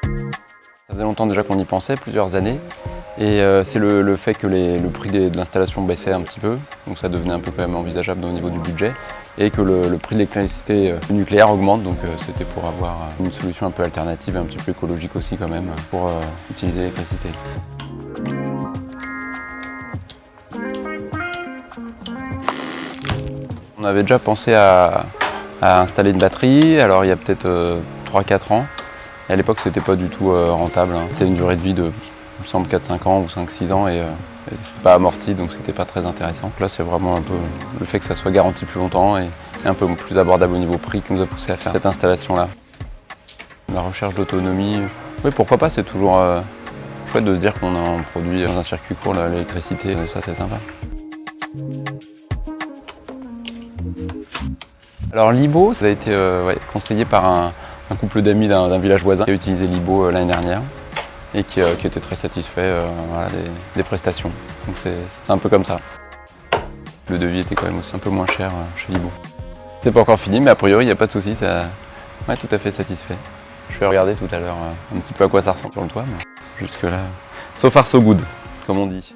Ça faisait longtemps déjà qu'on y pensait, plusieurs années. Et c'est le fait que le prix de l'installation baissait un petit peu, donc ça devenait un peu quand même envisageable au niveau du budget, et que le prix de l'électricité nucléaire augmente, donc c'était pour avoir une solution un peu alternative et un petit peu écologique aussi quand même pour utiliser l'électricité. On avait déjà pensé à installer une batterie, alors il y a peut-être 3-4 ans. Et à l'époque, c'était pas du tout rentable. C'était une durée de vie de, il me semble, 4-5 ans ou 5-6 ans et c'était pas amorti, donc c'était pas très intéressant. Là, c'est vraiment un peu le fait que ça soit garanti plus longtemps et un peu plus abordable au niveau prix qui nous a poussé à faire cette installation-là. La recherche d'autonomie, oui, pourquoi pas, c'est toujours chouette de se dire qu'on produit dans un circuit court l'électricité, ça c'est sympa. Alors l'IBO, ça a été conseillé par un couple d'amis d'un village voisin qui a utilisé l'IBO l'année dernière et qui était très satisfait des prestations. Donc c'est un peu comme ça. Le devis était quand même aussi un peu moins cher chez l'IBO. C'est pas encore fini, mais a priori il n'y a pas de souci, ça ouais, tout à fait satisfait. Je vais regarder tout à l'heure un petit peu à quoi ça ressemble sur le toit, mais jusque là, so far so good, comme on dit.